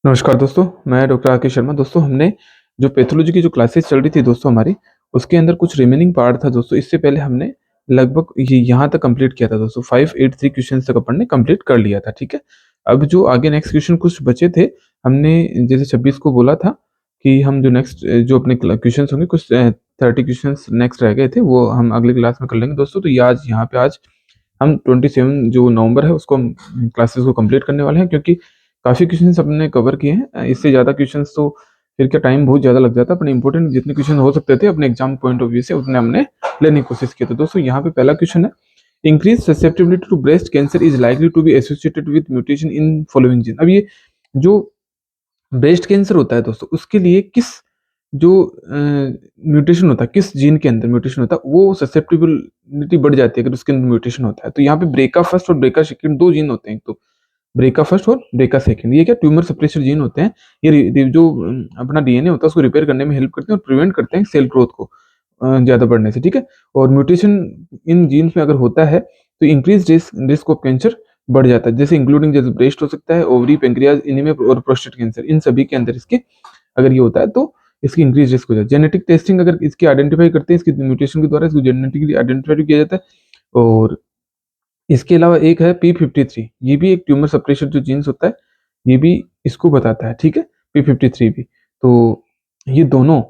नमस्कार दोस्तों, मैं डॉक्टर आके शर्मा। दोस्तों, हमने जो पैथोलॉजी की जो क्लासेस चल रही थी दोस्तों हमारी, उसके अंदर कुछ रिमेनिंग पार्ट था दोस्तों। इससे पहले हमने लगभग ये यहाँ तक कंप्लीट किया था दोस्तों। 583 क्वेश्चंस तक अपन ने कंप्लीट कर लिया था, ठीक है। अब जो आगे नेक्स्ट क्वेश्चन कुछ बचे थे, हमने जैसे 26 को बोला था कि हम जो नेक्स्ट जो अपने क्वेश्चंस होंगे कुछ 30 क्वेश्चंस नेक्स्ट रह गए थे, वो हम अगली क्लास में कर लेंगे दोस्तों। तो ये आज यहाँ पे आज हम 27 जो नवंबर है उसको हम क्लासेस को कंप्लीट करने वाले हैं, क्योंकि काफ़ी क्वेश्चंस हमने कवर किए हैं। इससे ज़्यादा क्वेश्चंस तो फिर क्या टाइम बहुत ज़्यादा लग जाता है। अपने इंपॉर्टेंट जितने क्वेश्चन हो सकते थे अपने एग्जाम पॉइंट ऑफ व्यू से उतने हमने लेने की कोशिश की। तो दोस्तों यहाँ पे पहला क्वेश्चन है, increase susceptibility to breast cancer is likely to be associated with mutation in following gene. अब ये जो ब्रेस्ट कैंसर होता है दोस्तों, उसके लिए किस जो म्यूटेशन होता है, किस जीन के अंदर म्यूटेशन होता है, वो ससेप्टेबिलिटी बढ़ जाती है अगर उसके अंदर म्यूटेशन होता है। तो यहाँ पे ब्रेका फर्स्ट और ब्रेका सेकंड दो जीन होते हैं। एक तो ब्रेका फर्स्ट और ब्रेका सेकंड, ये क्या ट्यूमर सप्रेसर जीन होते हैं। ये जो अपना डीएनए होता है उसको रिपेयर करने में हेल्प करते हैं और प्रिवेंट करते हैं सेल ग्रोथ को ज़्यादा बढ़ने से, ठीक है। और म्यूटेशन इन जीन्स में अगर होता है तो इंक्रीज रिस्क ऑफ कैंसर बढ़ जाता है, जैसे इंक्लूडिंग जैसे ब्रेस्ट हो सकता है, ओवरी, पेंक्रियाज, इन्हीं में, और प्रोस्टेट कैंसर, इन सभी के अंदर इसके अगर ये होता है तो इसकी इंक्रीज रिस्क हो जाता है। जेनेटिक टेस्टिंग अगर इसकी आइडेंटिफाई करते हैं, इसकी म्यूटेशन के द्वारा इसको जेनेटिकली आइडेंटिफाई किया जाता है। और इसके अलावा एक है P53, ये भी एक ट्यूमर सप्रेशर जो जीन्स होता है, ये भी इसको बताता है, ठीक है। P53 भी, तो ये दोनों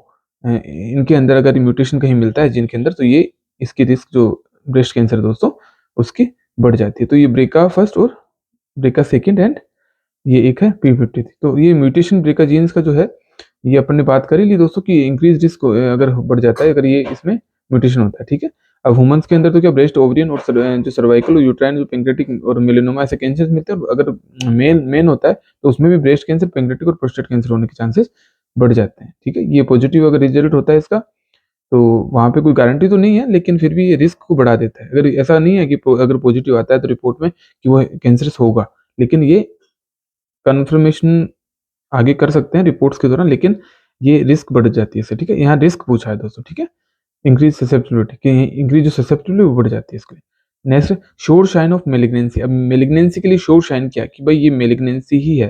इनके अंदर अगर म्यूटेशन कहीं मिलता है जीन के अंदर, तो ये इसकी रिस्क जो ब्रेस्ट कैंसर दोस्तों उसकी बढ़ जाती है। तो ये ब्रेका फर्स्ट और ब्रेका सेकंड एंड ये एक है P53। तो ये म्यूटेशन ब्रेका जीन्स का जो है, ये अपन ने बात कर ही ली दोस्तों कि इंक्रीज रिस्क अगर बढ़ जाता है अगर ये इसमें म्यूटेशन होता है, ठीक है। अब ह्यूमंस के अंदर तो क्या ब्रेस्ट, ओवरियन और जो सर्वाइकल और यूट्राइन, जो पेंक्रेटिक और मेलेनोमा ऐसे कैंसर मिलते हैं। और अगर मेन होता है तो उसमें भी ब्रेस्ट कैंसर, पेंक्रेटिक और प्रोस्टेट कैंसर होने के चांसेस बढ़ जाते हैं, ठीक है। ये पॉजिटिव अगर रिजल्ट होता है इसका, तो वहाँ पे कोई गारंटी तो नहीं है, लेकिन फिर भी ये रिस्क को बढ़ा देता है। अगर ऐसा नहीं है कि अगर पॉजिटिव आता है तो रिपोर्ट में कि वो कैंसरस होगा, लेकिन ये कन्फर्मेशन आगे कर सकते हैं रिपोर्ट्स के दौरान, लेकिन ये रिस्क बढ़ जाती है इससे, ठीक है। यहाँ रिस्क पूछा है दोस्तों, ठीक है। इंक्रीज ससेप्टिबिलिटी कि इंक्रीज जो ससेप्टिबिलिटी वो बढ़ जाती है इसके लिए। Next, sure sign of malignancy. अब मेलिग्नेंसी के लिए श्योर साइन क्या है कि भाई ये मेलिग्नेंसी ही है,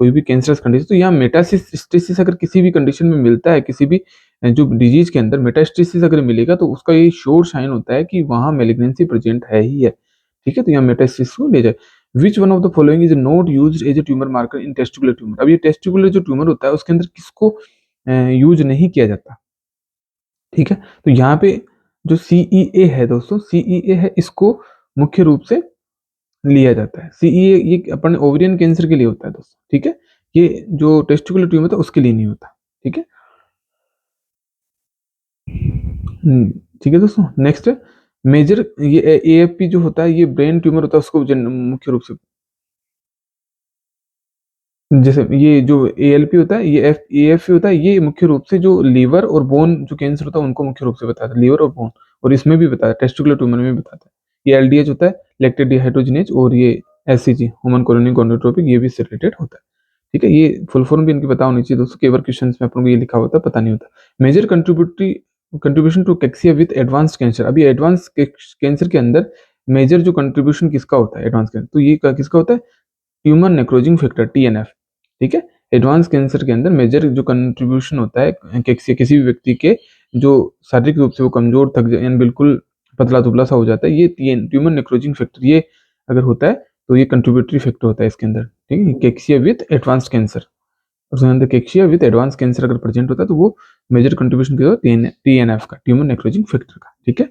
कोई भी कैंसरस कंडीशन। तो यहाँ मेटास्टेसिस अगर किसी भी कंडीशन में मिलता है, किसी भी जो डिजीज के अंदर मेटास्टेसिस अगर मिलेगा, तो उसका ये श्योर साइन होता है कि वहाँ मेलिग्नेंसी प्रेजेंट है ही है, ठीक है। तो यहाँ मेटास्टेसिस को ले जाए। Which one of the following is not used as a tumour marker in testicular tumour. अब ये टेस्टिकुलर जो ट्यूमर होता है उसके अंदर किसको यूज नहीं किया जाता, ठीक है। तो यहाँ पे जो CEA है दोस्तों, CEA है, इसको मुख्य रूप से लिया जाता है। CEA ये अपन ओवरियन कैंसर के लिए होता है दोस्तों, ठीक है। ये जो टेस्टिकुलर ट्यूमर होता है उसके लिए नहीं होता, ठीक है। ठीक है दोस्तों। नेक्स्ट मेजर, ये AFP जो होता है ये ब्रेन ट्यूमर होता है, उसको मुख्य रूप से, जैसे ये जो ALP होता है, ये AFP होता है, ये मुख्य रूप से जो लीवर और बोन जो कैंसर होता है उनको मुख्य रूप से बताता है, लीवर और बोन। और इसमें भी बताता है, टेस्टिकुलर ट्यूमर में भी बताता है। ये LDH होता है, लैक्टेट डिहाइड्रोजिनेज, और ये SCG, ह्यूमन कोलोनिक गोनाडोट्रोपिक, ये भी इससे रिलेटेड होता है, ठीक है। ये फुल फॉर्म भी इनकी पता होनी चाहिए दोस्तों, कई बार क्वेश्चन में अपन को ये लिखा होता है पता नहीं होता। Major contribution to cachexia with advance cancer. अभी एडवांस कैंसर के अंदर मेजर जो कंट्रीब्यूशन किसका होता है एडवांस कैंसर, तो ये किसका होता है, ट्यूमर नेक्रोजिंग फैक्टर, TNF, ठीक है। एडवांस कैंसर के अंदर मेजर जो कंट्रीब्यूशन होता है किसी भी व्यक्ति के, जो शारीरिक रूप से वो कमजोर थक जाए यानी बिल्कुल पतला दुबला सा हो जाता है, ये ट्यूमर नेक्रोजिंग फैक्टर ये अगर होता है तो ये कंट्रीब्यूटरी फैक्टर होता है इसके अंदर, ठीक है। केक्सिया विथ एडवांस कैंसर, और उसके अंदर केक्सिया विथ एडवांस कैंसर अगर प्रेजेंट होता है तो वो मेजर कंट्रीब्यूशन के TNF का, ट्यूमर नेक्रोजिंग फैक्टर का, ठीक है।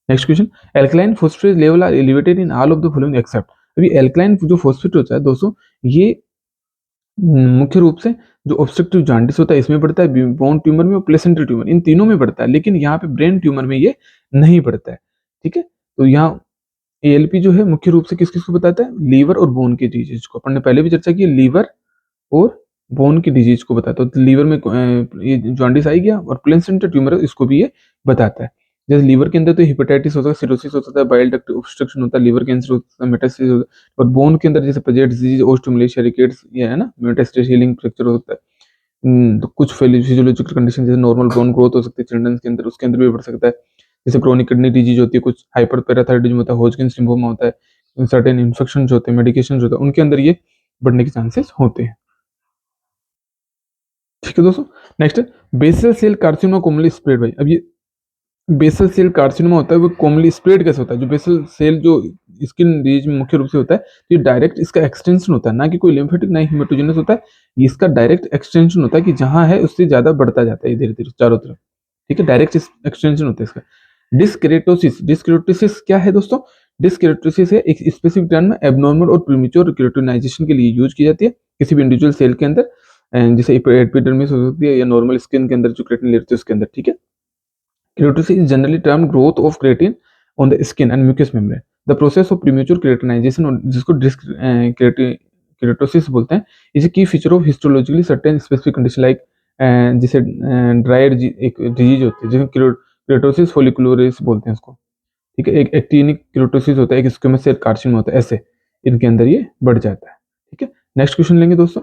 Next question, alkaline phosphate level are elevated in all of the following except. अभी एल्कलाइन जो फोस्फेट होता है दोस्तों, ये मुख्य रूप से जो ऑब्स्ट्रक्टिव जॉन्डिस होता है इसमें बढ़ता है, बोन ट्यूमर में और प्लेसेंटल ट्यूमर, इन तीनों में बढ़ता है, लेकिन यहाँ पे ब्रेन ट्यूमर में ये नहीं बढ़ता है, ठीक है। तो यहाँ ALP जो है मुख्य रूप से किस किस को बताता है, लीवर और बोन की डिजीज को। अपन ने पहले भी चर्चा की, लीवर और बोन की डिजीज को बताता है। तो लीवर में ये जॉन्डिस आई गया, और प्लेसेंटा ट्यूमर इसको भी ये बताता है। जैसे लीवर के अंदर तो हेपेटाइटिस होता है, सिरोसिस होता है, बाइल डक्ट ऑब्स्ट्रक्शन होता है, लीवर कैंसर होता है, मेटास्टेसिस होता है। और बोन के अंदर जैसे पजेट डिजीज, ओस्टियोमलेशिया, रिकेट्स, ये है ना, मेटास्टेसिस, हीलिंग फ्रैक्चर होता है। तो कुछ फिजियोलॉजिकल कंडीशन जैसे नॉर्मल बोन ग्रोथ हो सकती है चिल्ड्रंस के अंदर, उसके अंदर भी बढ़ सकता है। जैसे क्रोनिक किडनी डिजीज होती है, कुछ हाइपर पैराथायरॉइडिज्म होता है, हॉजकिंस लिम्फोमा होता है, सर्टेन इन्फेक्शन होते हैं, मेडिकेशन होते हैं, उनके अंदर ये बढ़ने के चांसेस होते हैं। ठीक है दोस्तों। Next, basal cell carcinoma commonly spread by. अब ये बेसल सेल कार्सिनोमा होता है वो कॉमनली स्प्रेड कैसे होता है? जो बेसल सेल जो स्किन डिजीज में मुख्य रूप से होता है, ये डायरेक्ट इसका एक्सटेंशन होता है, ना कि कोई लिम्फेटिक ना ही हेमेटोजेनस होता है। ये इसका डायरेक्ट एक्सटेंशन होता है कि जहां है उससे ज्यादा बढ़ता जाता है धीरे धीरे चारों तरफ। ठीक है, डायरेक्ट एक्सटेंशन होता है इसका। डिस्केरेटोसिस, डिस्केरेटोसिस क्या है दोस्तों? डिस्केरेटोसिस है एक स्पेसिफिक टर्म में एबनॉर्मल और प्रीमेच्योर केराटिनाइजेशन के लिए यूज की जाती है किसी भी इंडिविजुअल सेल के अंदर, जैसे एपिडर्मिस हो सकती है या नॉर्मल स्किन के अंदर जो केराटिन लेयर होती है उसके अंदर। ठीक है, keratosis is generally termed growth of keratin on the skin and mucous membrane. The process of premature keratinization और जिसको keratosis बोलते हैं, is a key feature of histologically certain specific condition like जिसे ड्राइड एक डिजीज होती है जिसे keratosis फोलिकुलरिस बोलते हैं उसको। ठीक है, एक एक्टिनिक केराटोसिस होता है, एक स्क्वेमस सेल कार्सिनोमा होता है, ऐसे इनके अंदर ये बढ़ जाता है। ठीक है, नेक्स्ट क्वेश्चन लेंगे दोस्तों,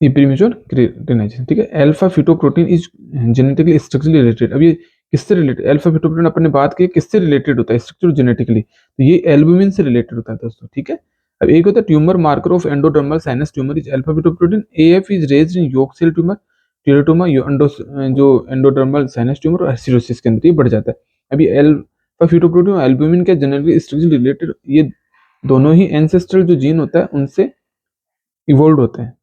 ये प्रीमेच्योर क्रेटिनाइजेशन। ठीक है, alpha fetoprotein is genetically structurally related. अब ये किससे रिलेटेड? अल्फा फिटोप्रोटीन अपने बात की किससे रिलेटेड होता है स्ट्रक्चर जेनेटिकली? तो ये एल्बुमिन से रिलेटेड होता है दोस्तों। ठीक है, अब एक होता है tumour marker of endodermal sinus tumour is alpha fetoprotein. AF is raised in yolk cell tumour, teratoma जो एंडोडर्मल साइनस ट्यूमर और सिरोसिस के अंदर ये बढ़ जाता है। अभी अल्फा फिटोप्रोटीन और एल्बुमिन के जेनेटिकली स्ट्रक्चरली रिलेटेड, ये दोनों ही एंसेस्ट्रल जो जीन होता है उनसे इवोल्व होते हैं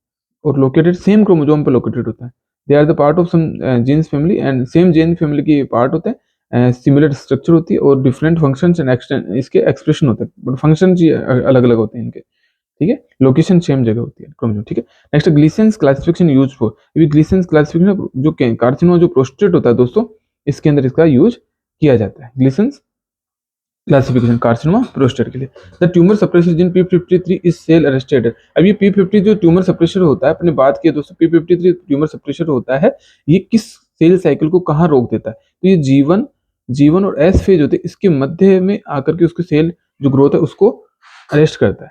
और लोकेटेड सेम क्रोमोसोम पे लोकेटेड होता है। They are the part of some genes family and same gene family की पार्ट होते हैं। सिमिलर स्ट्रक्चर होती है और डिफरेंट फंक्शंस एंड इसके एक्सप्रेशन होते हैं, बट फंक्शन अलग अलग होते हैं इनके। ठीक है, लोकेशन सेम जगह होती है क्रोमोसोम। ठीक है, नेक्स्ट ग्लीसेंस क्लासिफिकेशन यूज फॉर। अभी ग्लीसेंस क्लासिफिकेशन जो कार्सिनोमा जो प्रोस्टेट होता है दोस्तों, इसके अंदर इसका यूज किया जाता है ग्लीसेंस क्लासिफिकेशन कार्सिनोमा प्रोस्टेट के लिए। The tumour suppressor gene p53 is cell arrested. अब ये p50 जो ट्यूमर सप्रेसर होता है, अपने बात किया दोस्तों, p53 ट्यूमर सप्रेसर होता है, ये किस सेल साइकिल को कहाँ रोक देता है? तो ये जीवन और एस फेज होते हैं, इसके मध्य में आकर के उसकी सेल जो ग्रोथ है उसको अरेस्ट करता है।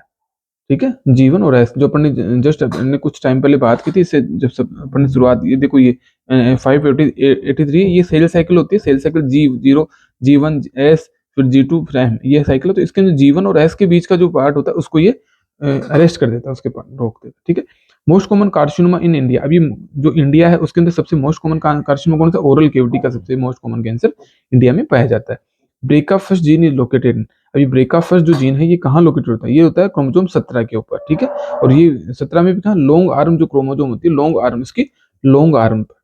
ठीक है, जीवन और एस जो अपन ने जस्ट अपने कुछ टाइम पहले बात की थी, इससे जब सब अपन ने शुरुआत, ये देखो ये 583 ये सेल साइकिल होती है। Cell cycle G0 G1 S फिर G2 प्राइम, ये साइकिल है। तो इसके अंदर जीवन और एस के बीच का जो पार्ट होता है उसको ये अरेस्ट कर देता है, उसके रोक देता है। ठीक है, most common carcinoma in India. अभी जो इंडिया है उसके अंदर सबसे मोस्ट कॉमन कार्सिनोमा कौन सा? ओरल कैविटी का सबसे मोस्ट कॉमन कैंसर इंडिया में पाया जाता है। ब्रेका फर्स्ट जीन इज लोकेटेड। अभी ब्रेका फर्स्ट जो जीन है ये कहाँ लोकेटेड होता है? ये होता है क्रोमोसोम 17 के ऊपर। ठीक है, और ये 17 में भी कहा लॉन्ग आर्म जो क्रोमोसोम होती है, लॉन्ग आर्म, इसकी लॉन्ग आर्म पर।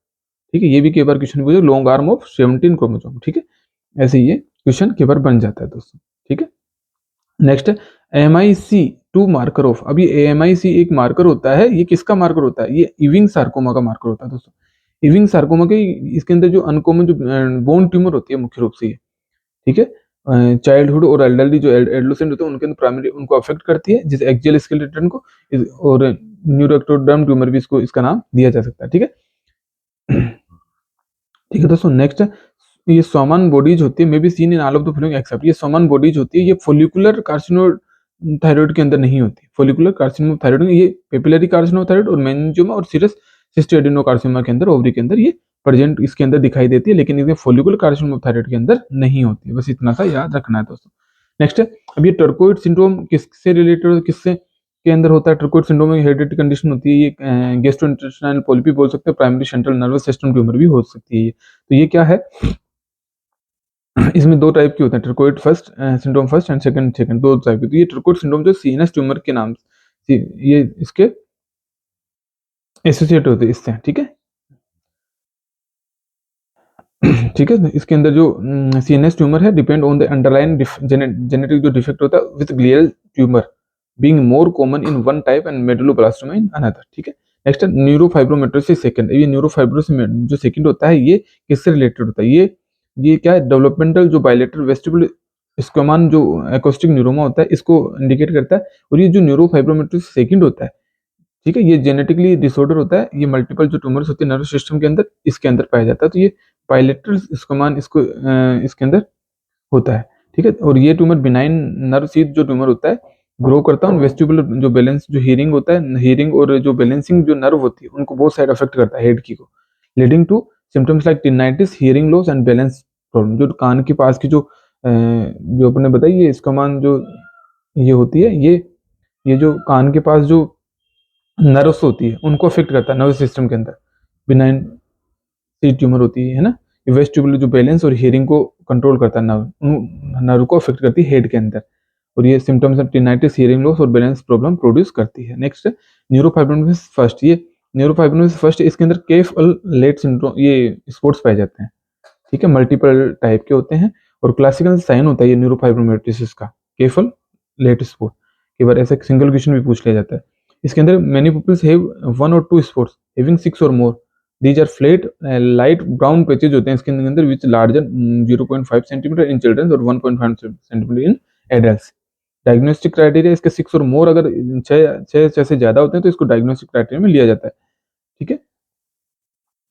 ठीक है, ये भी कई बार क्वेश्चन पूछे, लॉन्ग आर्म ऑफ 17 क्रोमोसोम। ठीक है, ऐसे ये क्वेश्चन कई बार बन जाता है दोस्तों। ठीक है, नेक्स्ट MIC2 मार्कर ऑफ। अभी MIC एक मार्कर होता है, ये किसका मार्कर होता है? ये इविंग सार्कोमा का मार्कर होता है दोस्तों। इविंग सार्कोमा के इसके अंदर जो अनकॉमन जो बोन ट्यूमर होती है मुख्य रूप से ये। ठीक है, चाइल्डहुड और एल्डरली जो एडोलेसेंट होते हैं उनके अंदर प्राइमरी उनको अफेक्ट करती है, जैसे एक्सियल स्केलेटन को, और न्यूरोएक्टोडर्म ट्यूमर भी इसको इसका नाम दिया जा सकता है। ठीक है, ठीक है दोस्तों। नेक्स्ट, ये सोमन बॉडीज होती है, may be seen in all of the following accept. ये सोमन बॉडीज होती है, ये फोलिकुलर कार्सिनो थायराइड के अंदर नहीं होती। फोलिकुलर कार्सिनो थायराइड ये पेपिलरी कार्सिनो थायराइड और मेनिंजियोमा और सीरस सिस्टिक एडेनोकार्सिनोमा के अंदर, ओवरी के अंदर ये प्रेजेंट इसके अंदर दिखाई देती है, लेकिन इसमें फोलिकुलर कार्सिनो थायराइड के अंदर नहीं होती है। बस इतना सा याद रखना है दोस्तों। नेक्स्ट, अब ये टर्कोइड सिंड्रोम किससे रिलेटेड, किससे के अंदर होता है? टर्कोइड सिंड्रोम में हेरिडिटी कंडीशन होती है, ये गैस्ट्रोइंटेस्टाइनल पॉलिपी बोल सकते हैं, primary central nervous system tumour भी हो सकती है ये। तो ये क्या है? इसमें दो टाइप के होते हैं, Turcot first syndrome first and second दो टाइप के। तो ये ट्रकोइड सिंड्रोम जो सीएनएस ट्यूमर के नाम से ये इसके एसोसिएट होते हैं इससे। ठीक है, ठीक है, इसके अंदर जो सीएनएस ट्यूमर है depend on the underline genetic जो डिफेक्ट होता है with glial tumour being more common in one type and medulloblastoma in another. ठीक है, नेक्स्ट न्यूरोफाइब्रोमेट्रोसिस सेकंड। ये न्यूरोफाइब्रोसिस जो सेकंड होता है ये किससे रिलेटेड होता है? ये क्या है? डेवलपमेंटल जो बायलेटरल वेस्टिबुलर स्क्वामन जो एकोस्टिक न्यूरोमा होता है इसको इंडिकेट करता है। और ये जो न्यूरोफाइब्रोमेट्रोसिस सेकंड होता है, ठीक है, ये जेनेटिकली डिसऑर्डर होता है, ये मल्टीपल जो ट्यूमर्स होती है नर्वस सिस्टम के अंदर इसके अंदर पाया जाता है। तो ये बायलेटरल स्क्वामन इसको इसके अंदर होता है। ठीक है, और ये ट्यूमर बिनाइन नर्व सीथ जो ट्यूमर होता है ग्रो करता है, वेस्टिबुलर जो बैलेंस जो हियरिंग होता है, हियरिंग और जो बैलेंसिंग जो नर्व होती है उनको बहुत साइड अफेक्ट करता है हेड की को, leading to symptoms like tinnitus, hearing loss and balance problem. जो कान के पास की जो अपने बताइए ये स्क्वामन जो ये होती है, ये जो कान के पास जो नर्व्स होती है उनको अफेक्ट करता है नर्वस सिस्टम के अंदर। बिनाइन सी ट्यूमर होती है ना, वेस्टिबुलर जो बैलेंस और हियरिंग को कंट्रोल करता है, नर्व नर्व को अफेक्ट करती है हेड के अंदर, और ये सिम्टम्स ऑफ टिनाइटिस, हियरिंग लॉस और बैलेंस प्रॉब्लम प्रोड्यूस करती है। नेक्स्ट है न्यूरोफाइब्रोसिस फर्स्ट। ये न्यूरोफाइब्रोसिस फर्स्ट, इसके अंदर केफ लेट सिंड्रोम ये स्पॉट्स पाए जाते हैं, ठीक है, मल्टीपल टाइप के होते हैं, और क्लासिकल साइन होता है ये न्यूरोफाइब्रोमेट्रिसिस का, केफल लेट स्पॉट। कई बार ऐसा सिंगल क्वेश्चन भी पूछ लिया जाता है। इसके अंदर many peoples have 1 or 2 spots having 6 or more। These are flat light brown patches होते हैं इसके अंदर which larger 0.5 centimetre in children और 1.5 centimetre in adults. Diagnostic criteria इसके 6 और मोर, अगर छह से ज्यादा होते हैं तो इसको डायग्नोस्टिक क्राइटेरिया में लिया जाता है, ठीक है।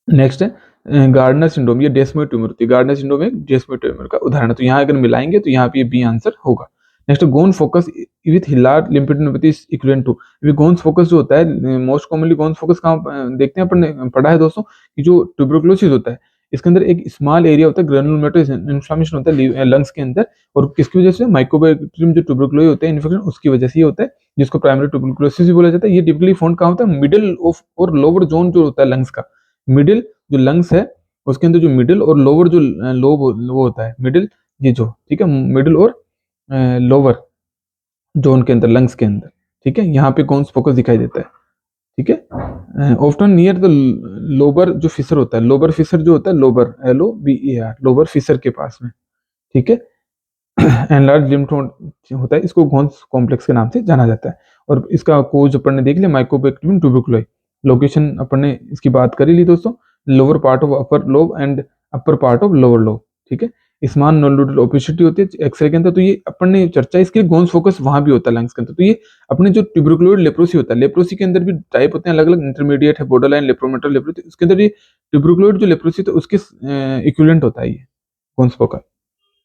नेक्स्ट है गार्डनर सिंड्रोम, ये डेस्मोइड ट्यूमर होती है। गार्डनर सिंड्रोम एक डेस्मोइड ट्यूमर का उदाहरण है, तो यहाँ अगर मिलाएंगे तो यहाँ पे ये बी आंसर होगा। Next Ghon focus with hilar lymphadenopathy equivalent to. अभी गोन्स फोकस जो होता है, मोस्ट कॉमनली गोन्स फोकस कहाँ देखते हैं अपन ने पढ़ा है दोस्तों, कि जो ट्यूबरकुलोसिस होता है इसके अंदर एक स्मॉल एरिया होता है, ग्रेनुलोमेटस इन्फ्लेमेशन होता है लंग्स के अंदर, और किसकी वजह से, माइकोबैक्टीरियम जो ट्यूबरकुलोसिस होता है इन्फेक्शन, उसकी वजह से ये होता है, जिसको प्राइमरी ट्यूबरकुलोसिस भी बोला जाता है। ये टिपिकली फाउंड कहाँ होता है, मिडिल ऑफ और लोअर जोन जो होता है लंग्स का, मिडिल जो लंग्स है उसके अंदर जो मिडिल और लोअर जो लोब वो होता है, मिडिल ये जो, ठीक है, मिडिल और लोअर जोन के अंदर लंग्स के अंदर, ठीक है, यहाँ पे कौन फोकस दिखाई देता है, ठीक है। ऑफ्टन नियर द लोबर जो फिशर होता है, लोबर फिशर जो होता है, लोबर LOBER, लोबर फिशर के पास में, ठीक है। एनलार्ज लिम्फ नोड होता है, इसको गोन्स कॉम्प्लेक्स के नाम से जाना जाता है, और इसका कोज अपन ने देख लिया, माइकोबैक्टीरियम ट्यूबरकुलोई। लोकेशन अपन ने इसकी बात करी ली दोस्तों, lower part of upper lobe and upper part of lower lobe, ठीक है। स्मॉल नोडुलर ओपेसिटी होती है एक्सरे के अंदर, तो ये अपन ने चर्चा इसके गोन्स फोकस वहां भी होता है लंग्स के अंदर। तो ये अपने जो ट्यूबरकुलोइड लेप्रोसी होता है, लेप्रोसी के अंदर भी टाइप होते हैं अलग अलग, इंटरमीडिएट है, बॉर्डर लाइन, लेप्रोमेटल लेप्रोसी, उसके अंदर ये ट्यूबरकुलोइड जो लेप्रोसी होता है उसके इक्विवेलेंट होता है ये गोन्स फोकस।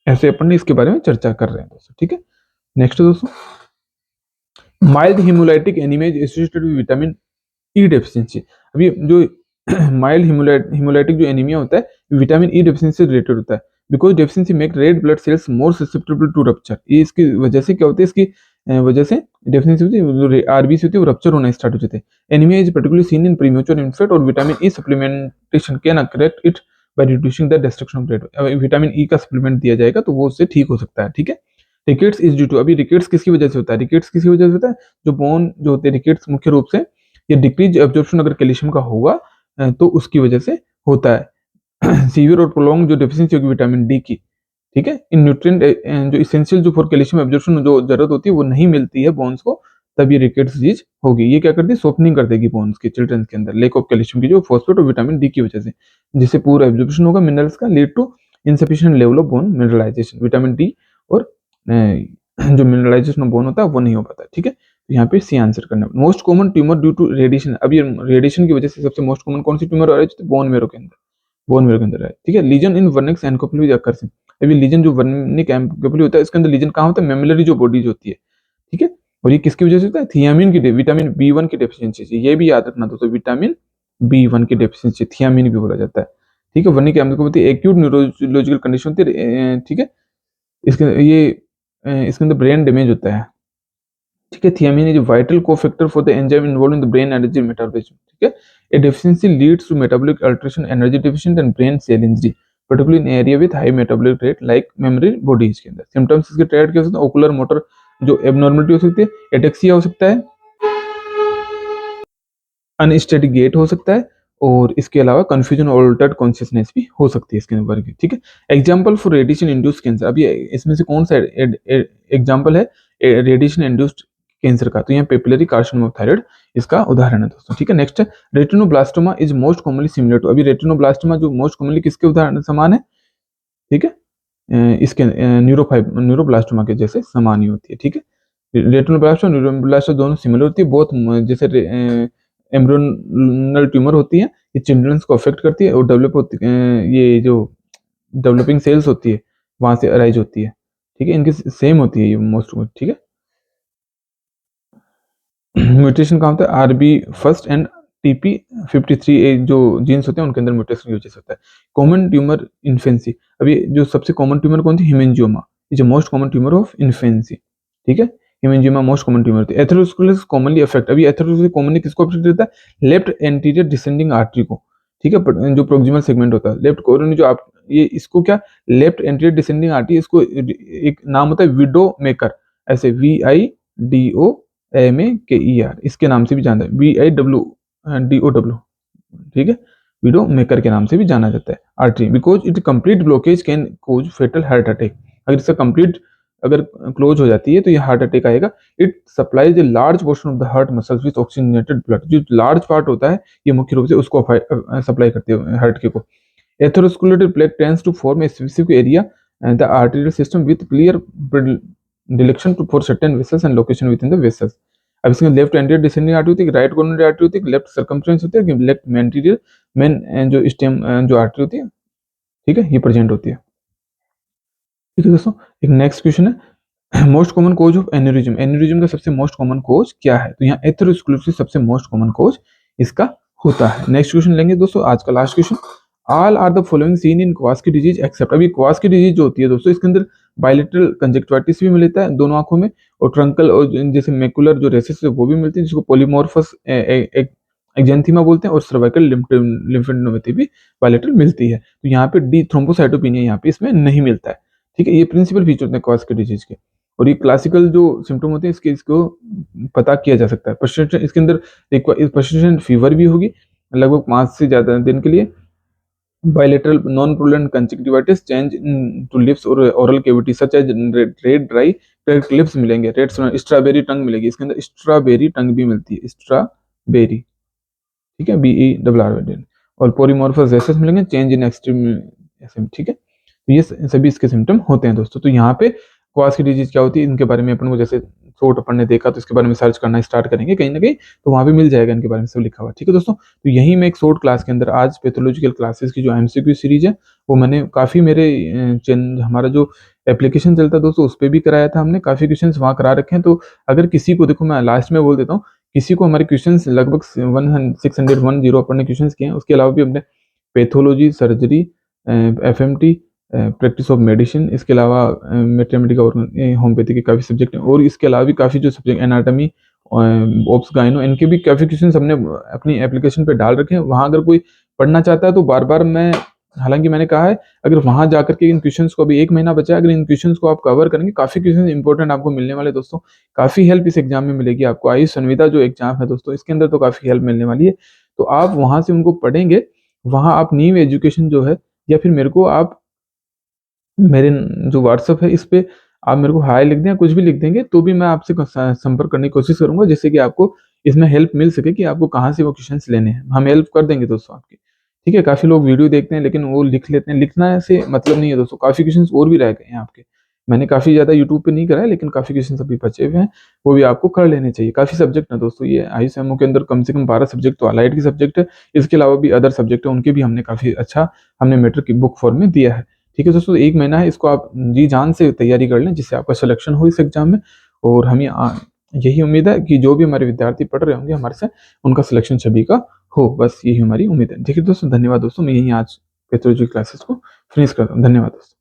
ऐसे अपन ने इसके बारे में चर्चा कर रहे हैं दोस्तों, ठीक है। नेक्स्ट दोस्तों, mild haemolytic anaemia associated with vitamin E deficiency. अभी जो माइल्ड हिमोलाइटिक जो एनीमिया होता है विटामिन ई डेफिशिएंसी से रिलेटेड होता है, because deficiency make red blood cells more susceptible to rupture. ये इसकी वजह से क्या होता है, इसकी वजह से डेफिशिएंसी होती है, जो आरबीसी होती है वो रप्चर होना स्टार्ट हो जाते हैं। Anaemia is particularly seen in premature infant, और vitamin E supplementation can correct it by reducing the destruction of blood. Vitamin E का सप्लीमेंट दिया जाएगा तो वो उससे ठीक हो सकता है, ठीक है। रिकेट्स इज ड्यू टू, अभी रिकेट्स किसकी वजह से होता है, रिकेट्स किसकी वजह से होता है, जो बोन जो होते हैं रिकेट्स मुख्य रूप से ये डिक्रीज एब्जॉर्प्शन अगर कैल्शियम का होगा तो उसकी वजह से होता है। सीवियर और प्रोलॉन्ग जो डेफिशिएंसी होगी विटामिन डी की, ठीक है, इन न्यूट्रिएंट जो इसेंशियल जो फॉर कैल्शियम एब्जॉर्प्शन जो जरूरत होती है वो नहीं मिलती है बोन्स को, तब ये रिकेट्स डिजीज होगी। ये क्या करती है, सोपनिंग कर देगी बोन्स की चिल्ड्रंस के अंदर, लेक ऑफ कैल्शियम की जो फॉस्फेट और विटामिन डी की वजह से, जिससे पूरा एब्जॉर्प्शन होगा मिनरल्स का, lead to insufficient level of bone mineralisation. Vitamin D और जो मिनरलाइजेशन ऑफ बोन होता है वो नहीं हो पाता, ठीक है। तो यहाँ पे सी आंसर करना। Most common tumour due to radiation, अब ये रेडिएशन की वजह से सबसे मोस्ट कॉमन कौन सी ट्यूमर आ रही है, बोन मेरो के अंदर, बोन मेरो के अंदर है, ठीक है। Lesion in Wernicke's encephalopathy with occurring. अभी लीजन जो वर्निक एनकोपली होता है इसके अंदर लीजन कहाँ होता है, मेमोलरी जो बॉडी जो होती है, ठीक है। और ये किसकी वजह से होता है, थियामिन की, विटामिन B1 की डेफिशिएंसी से। ये भी याद रखना दोस्तों, विटामिन B1 की डेफिशिएंसी थियामिन भी बोला जाता है, ठीक है। वर्निक एनकोपैथी एक्यूट न्यूरोलॉजिकल कंडीशन होती है, ठीक है। इसके अंदर ब्रेन डैमेज होता है, ठीक है। Thiamine is vital cofactor for the enzyme involve in the brain energy metabolism, ठीक है। A deficiency leads to metabolic alteration, energy deficient and brain cell injury, particularly in area with high metabolic rate like memory bodies के अंदर। Symptoms इसके trade क्या हो सकते हैं, ocular motor जो एबनॉर्मलिटी हो सकती है, एटेक्सिया हो सकता है, अनस्टेडी गेट हो सकता है, और इसके अलावा कंफ्यूजन और अल्टर्ड कॉन्शियसनेस भी हो सकती है इसके अंदर, ठीक है। Example for radiation induced cancer, अब ये इसमें से कौन सा एग्जांपल है रेडिएशन इंड्यूस्ड कैंसर का, तो यहाँ पेपिलरी कार्सिनोमा ऑफ थायराइड इसका उदाहरण है दोस्तों, ठीक है। नेक्स्ट है retinoblastoma is most commonly similar to, अभी रेटिनोब्लास्टोमा जो मोस्ट कॉमनली किसके उदाहरण समान है, ठीक है, इसके न्यूरोब्लास्टोमा के जैसे समान ही होती है, ठीक है। रेटिनोब्लास्टोमा न्यूरोब्लास्टोमा दोनों सिमिलर होती है, बहुत जैसे एम्ब्रियोनल ट्यूमर होती है, ये चिल्ड्रंस को अफेक्ट करती है, और डेवलप होती ये जो डेवलपिंग सेल्स होती है वहां से अराइज होती है, ठीक है। इनकी सेम होती है ये मोस्ट, ठीक है। म्यूटेशन कहाँ होता है, RB फर्स्ट एंड TP53 जो जीन्स होते हैं उनके अंदर म्यूटेशन की वजह से होता है। कॉमन ट्यूमर इन्फेंसी, अभी जो सबसे कॉमन ट्यूमर कौन सी, haemangioma is most common tumour of infancy, ठीक है। हेमेंजियोमा मोस्ट कॉमन ट्यूमर होती है। एथेरोस्क्लेरोसिस कॉमनली अफेक्ट, अभी एथेरोस्क्लेरोसिस कॉमनली किसको अफेक्ट करता है? लेफ्ट एंटीरियर डिसेंडिंग आर्टरी को, ठीक है, जो प्रोक्सिमल सेगमेंट होता है लेफ्ट कोरोनरी, जो आप ये इसको क्या, लेफ्ट एंटीरियर डिसेंडिंग आर्टरी, इसको एक नाम होता है विडो मेकर, ऐसे VIDOMAKER, इसके नाम से भी जाना है, VIWDOW, ठीक है, विडो मेकर के नाम से भी जाना जाता है artery, because it complete blockage can cause fatal heart attack. अगर इसका कंप्लीट अगर क्लोज हो जाती है तो ये हार्ट अटैक आएगा। It supplies a large portion of the heart muscles with oxygenated blood, जो लार्ज पार्ट होता है ये मुख्य रूप से उसको सप्लाई करती है हार्ट के को। Atherosclerotic plaque tends to form a specific area the arterial system with clear predilection for certain vessels and location within the vessels. अब इसमें लेफ्ट एंटीरियर डिसेंडिंग आर्टरी होती है, राइट कोरोनरी आर्टरी होती है, left circumference होती है, left anterior main जो stem जो आर्टरी होती है, ठीक है, ये प्रेजेंट होती है। ठीक है दोस्तों, एक नेक्स्ट क्वेश्चन है, most common cause of aneurysm, aneurysm का सबसे मोस्ट कॉमन कोज क्या है? तो यहाँ एथेरोस्क्लेरोसिस सबसे मोस्ट कॉमन कोज इसका होता है। नेक्स्ट क्वेश्चन लेंगे दोस्तों, आज का last question, all are the following seen in Kawasaki disease except, अभी कोवास्की डिजीज जो होती है दोस्तों, इसके अंदर बायलेटरल कंजक्टिवाइटिस भी मिलता है दोनों आंखों में, और ट्रंकल और जैसे मैकुलर जो रेसेस है वो भी मिलती है, जिसको पॉलीमॉर्फस एक्जेंथीमा बोलते हैं, और सर्वाइकल लिम्फेडेनोपैथी भी बायलेटरल मिलती है। तो यहाँ पे डी थ्रोम्बोसाइटोपिनिया यहाँ पे इसमें नहीं मिलता है, ठीक है, ये प्रिंसिपल फीचर होते हैं कोवास्की डिजीज के। और ये क्लासिकल जो सिम्टम होते हैं इसको पता किया जा सकता है। पर्सिस्टेंट इसके अंदर पर्सिस्टेंट फीवर भी होगी लगभग 5 से ज्यादा दिन के लिए, bilateral non purulent conjunctivitis, change to lips और oral cavity such as red dry cracked lips मिलेंगे, रेड स्ट्रॉबेरी टंग मिलेगी, इसके अंदर स्ट्रॉबेरी टंग भी मिलती है, स्ट्रॉबेरी, ठीक है, BERR, और पोरीमॉर्फस रेसेस मिलेंगे, चेंज इन एक्सट्रीम, ठीक है। तो ये सभी इसके सिम्टम होते हैं दोस्तों। तो यहाँ पे कोवास्की डिजीज क्या होती है, इनके बारे में अपन को जैसे शोट अपन ने देखा तो इसके बारे में सर्च करना स्टार्ट करेंगे कहीं ना कहीं, तो वहाँ पे मिल जाएगा इनके बारे में सब लिखा हुआ, ठीक है दोस्तों। तो यही मैं एक शॉर्ट क्लास के अंदर आज पैथोलॉजिकल क्लासेस की जो MCQ सीरीज है वो मैंने काफ़ी मेरे हमारा जो एप्लीकेशन चलता है दोस्तों उस पर भी कराया था हमने, काफ़ी क्वेश्चन वहाँ करा रखे हैं। तो अगर किसी को, देखो मैं लास्ट में बोल देता हूँ, किसी को हमारे क्वेश्चंस लगभग 610 अपन ने क्वेश्चंस किए हैं, उसके अलावा भी हमने pathology, surgery, FMT, practice of medicine, इसके अलावा मैथमेटिक्स और होम्योपैथी के काफ़ी सब्जेक्ट हैं, और इसके अलावा भी काफ़ी जो सब्जेक्ट एनाटमी, ओब्स गाइनो, इनके भी काफ़ी क्वेश्चन हमने अपनी एप्लीकेशन पे डाल रखे हैं। वहाँ अगर कोई पढ़ना चाहता है तो बार बार मैं, हालांकि मैंने कहा है अगर वहां जाकर के इन क्वेश्चंस को, अभी 1 महीना बचा है, अगर इन क्वेश्चंस को आप कवर करेंगे, काफी क्वेश्चन इंपॉर्टेंट आपको मिलने वाले दोस्तों, काफी हेल्प इस एग्जाम में मिलेगी आपको। आयुष संविदा जो एग्जाम है दोस्तों, इसके अंदर तो काफी हेल्प मिलने वाली है। तो आप वहां से उनको पढ़ेंगे, वहां आप न्यू एजुकेशन जो है, या फिर मेरे को आप मेरे जो व्हाट्सअप है इस पे आप मेरे को हाय लिख दें, कुछ भी लिख देंगे, तो भी मैं आपसे संपर्क करने की कोशिश करूंगा, जिससे कि आपको इसमें हेल्प मिल सके कि आपको कहाँ से वो क्वेश्चंस लेने हैं, हम हेल्प कर देंगे दोस्तों आपकी, ठीक है। काफी लोग वीडियो देखते हैं लेकिन वो लिख लेते हैं, लिखना से मतलब नहीं है दोस्तों, काफी क्वेश्चंस और भी रह गए हैं आपके, मैंने काफी ज्यादा यूट्यूब पे नहीं करा है, लेकिन काफी क्वेश्चन अभी बचे हुए हैं, वो भी आपको कर लेने चाहिए। काफी सब्जेक्ट है दोस्तों, ये ICMO के अंदर कम से कम 12 सब्जेक्ट तो अलाइड की सब्जेक्ट है, इसके अलावा भी अदर सब्जेक्ट है, उनके भी हमने काफी अच्छा हमने मैटर की बुक फॉर्म में दिया है, ठीक है दोस्तों। 1 महीना है, इसको आप जी जान से तैयारी कर लें, जिससे आपका सिलेक्शन हो इस एग्जाम में, और हमें यही उम्मीद है कि जो भी हमारे विद्यार्थी पढ़ रहे होंगे हमारे से, उनका सिलेक्शन सभी का हो, बस यही हमारी उम्मीद है, ठीक है दोस्तों। धन्यवाद दोस्तों, मैं यही आज पैथोलॉजी क्लासेस को फिनिश करता हूँ, धन्यवाद दोस्तों।